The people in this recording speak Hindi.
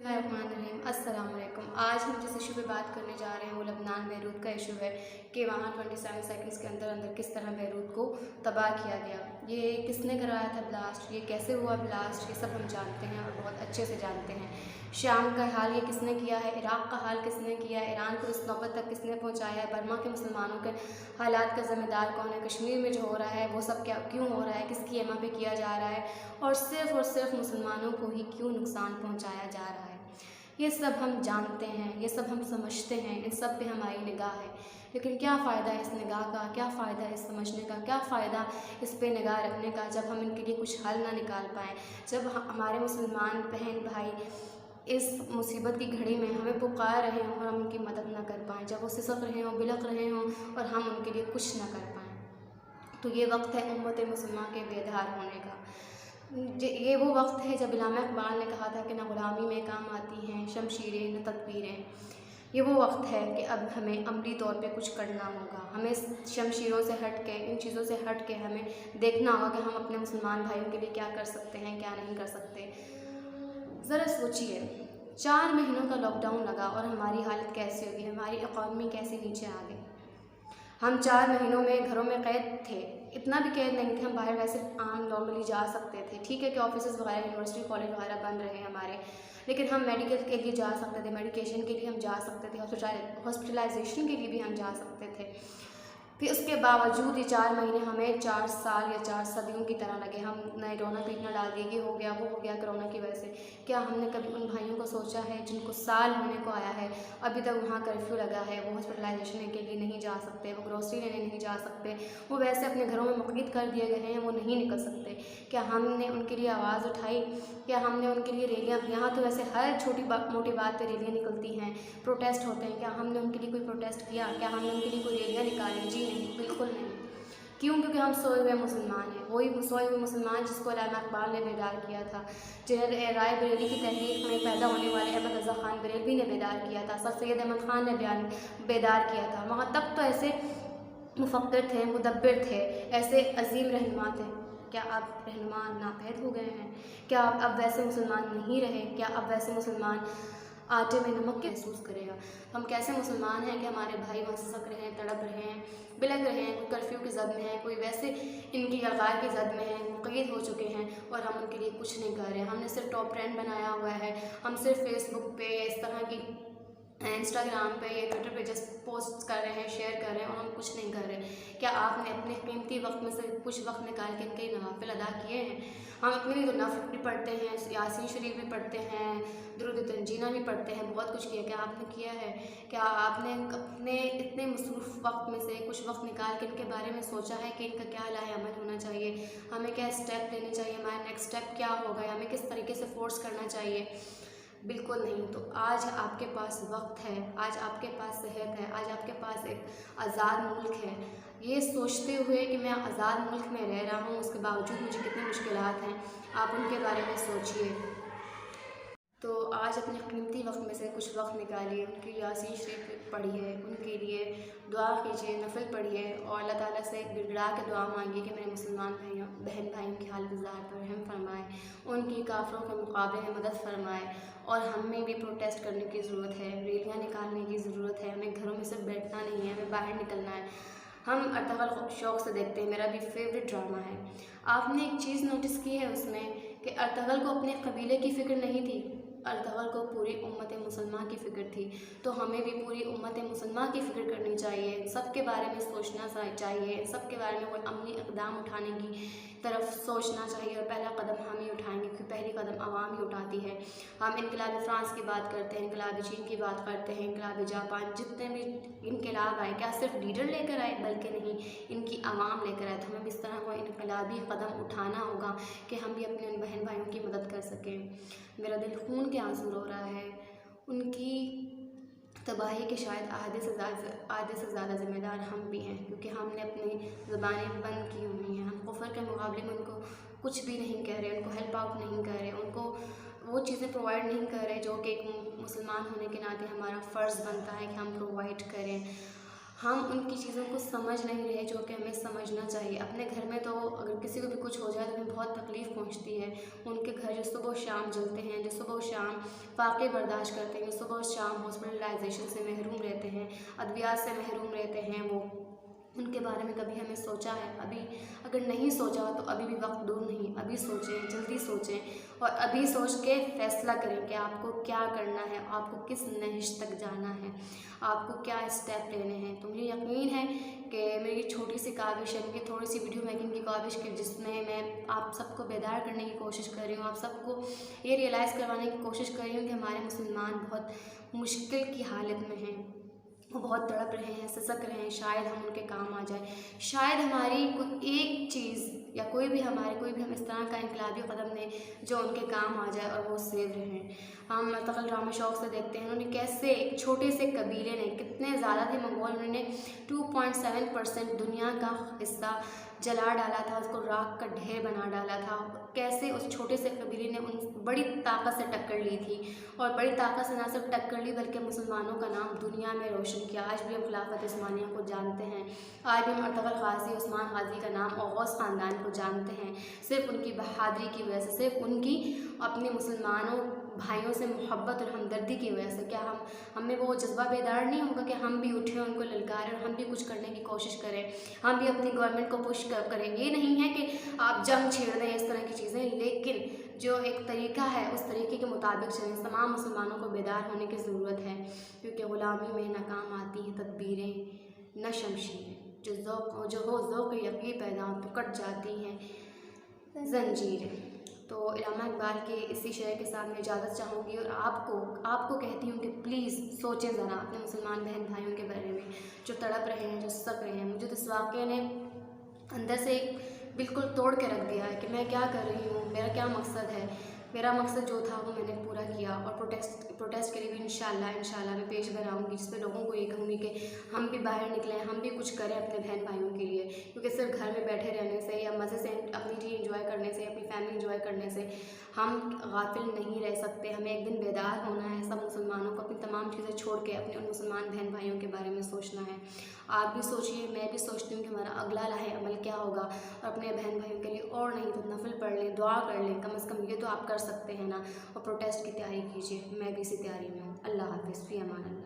अस्सलाम वालेकुम। आज हम जिस इशू पे बात करने जा रहे हैं वो लबनान बेरूत का इशू है कि वहाँ 27 सेकंड्स के अंदर अंदर किस तरह बेरूत को तबाह किया गया। ये किसने कराया था ब्लास्ट, ये कैसे हुआ ब्लास्ट, ये सब हम जानते हैं और बहुत अच्छे से जानते हैं। शाम का हाल ये किसने किया है, इराक़ का हाल किसने किया है, ईरान को इस नौबत तक किसने पहुँचाया है, बर्मा के मुसलमानों के हालात का ज़िम्मेदार कौन है, कश्मीर में जो हो रहा है वो सब क्या क्यों हो रहा है, किसकी एमा पे किया जा रहा है और सिर्फ़ मुसलमानों को ही क्यों नुकसान पहुँचाया जा रहा है। ये सब हम जानते हैं, ये सब हम समझते हैं, इन सब पे हमारी निगाह है। लेकिन क्या फ़ायदा है इस निगाह का, क्या फ़ायदा है इस समझने का, क्या फ़ायदा इस पे निगाह रखने का जब हम इनके लिए कुछ हल ना निकाल पाएँ, जब हमारे मुसलमान बहन भाई इस मुसीबत की घड़ी में हमें पुकार रहे हों और हम उनकी मदद ना कर पाएँ, जब वो सिसक रहे हों, बिलख रहे हों और हम उनके लिए कुछ ना कर पाएँ। तो ये वक्त है उम्मत मुसलमान के बेदार होने का। ये वो वक्त है जब इल्लामा इक़बाल ने कहा था कि न ग़ुलामी में काम आती हैं शमशीरें न तदबीरें। ये वो वक्त है कि अब हमें अमली तौर पे कुछ करना होगा। हमें इस शमशीरों से हट के, इन चीज़ों से हट के हमें देखना होगा कि हम अपने मुसलमान भाइयों के लिए क्या कर सकते हैं, क्या नहीं कर सकते। ज़रा सोचिए, 4 महीनों का लॉकडाउन लगा और हमारी हालत कैसी होगी, हमारी इकॉनमी कैसे नीचे आ गई। हम 4 महीनों में घरों में कैद थे, इतना भी कैद नहीं थे, हम बाहर वैसे आम नॉर्मली जा सकते थे। ठीक है कि ऑफिसेज़ वगैरह, यूनिवर्सिटी, कॉलेज वगैरह बंद रहे हमारे, लेकिन हम मेडिकल के लिए जा सकते थे, मेडिकेशन के लिए हम जा सकते थे, हॉस्पिटलाइजेशन के लिए भी हम जा सकते थे। फिर उसके बावजूद ये 4 महीने हमें 4 साल या 4 सदियों की तरह लगे। हम नए रौनक इतना डाल दिए कि हो गया, वो हो गया कोरोना की वजह से। क्या हमने कभी उन भाइयों को सोचा है जिनको साल होने को आया है, अभी तक वहाँ कर्फ्यू लगा है, वो हॉस्पिटलाइजेशन के लिए नहीं जा सकते, वो ग्रोसरी लेने नहीं जा सकते, वो वैसे अपने घरों में मुक़य्यद कर दिए गए हैं, वो नहीं निकल सकते। क्या हमने उनके लिए आवाज़ उठाई? क्या हमने उनके लिए रैलियाँ, यहाँ तो वैसे हर छोटी मोटी बात पर रैलियाँ निकलती हैं, प्रोटेस्ट होते हैं, क्या हमने उनके लिए कोई प्रोटेस्ट किया? क्या हमने उनके लिए कोई रैलियाँ निकाली? जी नहीं, बिल्कुल नहीं। क्यों? क्योंकि हम सोए हुए मुसलमान हैं, वही सोए हुए मुसलमान जिसको अल्लामा इक़बाल ने बेदार किया था, जिन्हें राय बरेली की तहरीक में पैदा होने वाले अहमद रज़ा ख़ान बरेलवी ने बेदार किया था, सर सैयद अहमद ख़ान ने बेदार किया था। वहाँ तब तो ऐसे मुफ़क्किर थे, मुदब्बिर थे, ऐसे अज़ीम रहनुमा थे। क्या अब रहनुमा नापैद हो गए हैं? क्या अब वैसे मुसलमान नहीं रहे? क्या अब वैसे मुसलमान आटे में नमक के महसूस करेगा? हम कैसे मुसलमान हैं कि हमारे भाई वहाँ सिसक रहे हैं, तड़प रहे हैं, बिलख रहे हैं, कोई कर्फ्यू की ज़द में है, कोई वैसे इनकी गरगार की ज़द में है, मुक़य्यद हो चुके हैं और हम उनके लिए कुछ नहीं कर रहे हैं। हमने सिर्फ टॉप ट्रेंड बनाया हुआ है, हम सिर्फ फेसबुक पे या इस तरह की इंस्टाग्राम पे या ट्विटर पे जस्ट पोस्ट कर रहे हैं, शेयर कर रहे हैं और हम कुछ नहीं कर रहे। क्या आपने अपने कीमती वक्त में से कुछ वक्त निकाल के इनके नवाफिल अदा किए हैं? हम अपने लिए तो नफ़ल भी पढ़ते हैं, यासीन शरीफ भी पढ़ते हैं, दुरूद तंजीना भी पढ़ते हैं, बहुत कुछ किया। क्या आपने किया है? क्या आपने अपने इतने मसरूफ़ वक्त में से कुछ वक्त निकाल के इनके बारे में सोचा है कि इनका क्या लाहे अमल होना चाहिए, हमें क्या स्टेप लेने चाहिए, हमारा नेक्स्ट स्टेप क्या होगा, हमें किस तरीके से फ़ोर्स करना चाहिए? बिल्कुल नहीं। तो आज आपके पास वक्त है, आज आपके पास सेहत है, आज आपके पास एक आज़ाद मुल्क है। ये सोचते हुए कि मैं आज़ाद मुल्क में रह रहा हूँ, उसके बावजूद मुझे कितनी मुश्किलात हैं, आप उनके बारे में सोचिए। तो आज अपने कीमती वक्त में से कुछ वक्त निकालिए, उनकी यासीन शरीफ पढ़िए, उनके लिए दुआ कीजिए, नफल पढ़िए और अल्लाह ताला से गिड़गिड़ा के दुआ मांगिए कि मेरे मुसलमान भाइयों बहन भाइयों की हाल गुज़ार पर रहम फरमाए, उनकी काफ़िरों के मुकाबले में मदद फरमाए। और हमें भी प्रोटेस्ट करने की ज़रूरत है, रैलियाँ निकालने की ज़रूरत है, हमें घरों में सिर्फ बैठना नहीं है, हमें बाहर निकलना है। हम अर्तगल शौक़ से देखते हैं, मेरा भी फेवरेट ड्रामा है। आपने एक चीज़ नोटिस की है उसमें कि अर्तगल को अपने कबीले की फ़िक्र नहीं थी, अर्तगल को पूरी उम्मत मुसलमान की फ़िक्र थी। तो हमें भी पूरी उम्मत मुसलमान की फ़िक्र करनी चाहिए, सबके बारे में सोचना चाहिए, सबके बारे में कोई अमली इक़दाम उठाने की तरफ सोचना चाहिए और पहला कदम हम ही उठाएंगे क्योंकि पहली कदम आवाम ही उठाती है। हम इनकलाबी फ़्रांस की बात करते हैं, इनकलाबी चीन की बात करते हैं, इनकलाबी जापान, जितने भी इनकलाब आए क्या सिर्फ लीडर लेकर आए, बल्कि नहीं, इनकी आवाम लेकर आए। तो हमें इस तरह कोई इनकलाबी कदम उठाना होगा कि हम भी अपने बहन भाइयों की मदद कर सकें। मेरा दिल खून के आंसू रो रहा है, उनकी तबाही के शायद आधे से ज़्यादा ज़िम्मेदार हम भी हैं क्योंकि हमने अपनी ज़बानें बंद की हुई हैं। हम कुफ़र के मुकाबले में उनको कुछ भी नहीं कह रहे, उनको हेल्प आउट नहीं कर रहे, उनको वो चीज़ें प्रोवाइड नहीं कर रहे जो कि एक मुसलमान होने के नाते हमारा फ़र्ज़ बनता है कि हम प्रोवाइड करें। हम उनकी चीज़ों को समझ नहीं रहे जो कि हमें समझना चाहिए। अपने घर में तो अगर किसी को भी कुछ हो जाए तो हमें बहुत तकलीफ़ पहुंचती है। उनके घर जो सुबह शाम जलते हैं, जो सुबह शाम फाके बर्दाश्त करते हैं, जो सुबह शाम हॉस्पिटलाइजेशन से महरूम रहते हैं, अद्वियात से महरूम रहते हैं, वो उनके बारे में कभी हमें सोचा है? अभी अगर नहीं सोचा तो अभी भी वक्त दूर नहीं, अभी सोचें, जल्दी सोचें और अभी सोच के फ़ैसला करें कि आपको क्या करना है, आपको किस नहिश तक जाना है, आपको क्या स्टेप लेने हैं। तो मुझे यकीन है कि मेरी छोटी सी काविश है, मेरी थोड़ी सी वीडियो मेकिंग की काविश की जिसमें मैं आप सबको बेदार करने की कोशिश कर रही हूँ, आप सबको ये रियलाइज़ करवाने की कोशिश कर रही हूँ कि हमारे मुसलमान बहुत मुश्किल की हालत में हैं, वो बहुत तड़प रहे हैं, सिसक रहे हैं। शायद हम उनके काम आ जाए, शायद हमारी कोई एक चीज़ या कोई भी हम इस तरह का इनकलाबी कदम लें जो उनके काम आ जाए और वो सेव रहें। हम तकल ड्रामा शौक से देखते हैं उन्होंने कैसे एक छोटे से कबीले ने, कितने ज़्यादा थे मंगोल, उन्होंने 2.7% दुनिया का हिस्सा जला डाला था, उसको राख का ढेर बना डाला था। कैसे उस छोटे से कबीले ने उन बड़ी ताकत से टक्कर ली थी और बड़ी ताकत से ना सिर्फ टक्कर ली बल्कि मुसलमानों का नाम दुनिया में रोशन किया। आज भी हम खिलाफत उस्मानिया को जानते हैं, आज भी हम अर्तगल गाजी उस्मान गाजी का नाम औस ख़ानदान को जानते हैं, सिर्फ उनकी बहादुरी की वजह से, सिर्फ उनकी अपने मुसलमानों भाइयों से मोहब्बत और हमदर्दी की वजह से। क्या हमें वो जज्बा बेदार नहीं होगा कि हम भी उठें, उनको ललकारें और हम भी कुछ करने की कोशिश करें, हम भी अपनी गवर्नमेंट को पुश करें। ये नहीं है कि आप जंग छेड़ दें, इस तरह की चीज़ें, लेकिन जो एक तरीका है उस तरीके के मुताबिक चलें। तमाम मुसलमानों को बेदार होने की ज़रूरत है, क्योंकि ग़ुलामी में नाकाम आती हैं तदबीरें न शमशीरें, जो हो ज़ौक़ यक़ीन पैदा हो तो कट जाती हैं ज़ंजीरें। तो इल्हामा इक़बाल के इसी शेर के साथ मैं इजाज़त चाहूँगी और आपको कहती हूँ कि प्लीज़ सोचें ज़रा अपने मुसलमान बहन भाइयों के बारे में जो तड़प रहे हैं, जो सक रहे हैं। मुझे तो इस वाक़े ने अंदर से बिल्कुल तोड़ के रख दिया है कि मैं क्या कर रही हूँ, मेरा क्या मकसद है। मेरा मकसद जो था वो मैंने पूरा किया और प्रोटेस्ट के लिए भी इंशाल्लाह मैं पेश बनाऊँगी, जिसमें लोगों को ये कहूँगी कि हम भी बाहर निकलें, हम भी कुछ करें अपने बहन भाइयों के लिए। क्योंकि सिर्फ घर में बैठे रहने से या मज़े से अपनी चीज़ इंजॉय करने से, अपनी फैमिली इंजॉय करने से हम गाफिल नहीं रह सकते। हमें एक दिन बेदार होना है, सब मुसलमानों को अपनी तमाम चीज़ें छोड़ के अपने उन मुसलमान बहन भाइयों के बारे में सोचना है। आप भी सोचिए, मैं भी सोचती हूँ कि हमारा अगला लाहे अमल क्या होगा और अपने बहन भाइयों के लिए और नहीं तो नफिल पढ़ लें, दुआ कर लें, कम से कम ये तो आप कर सकते हैं ना। और प्रोटेस्ट की तैयारी कीजिए, मैं भी इसी तैयारी में हूँ। अल्लाह हाफ़िज़, फ़ी अमान अल्लाह।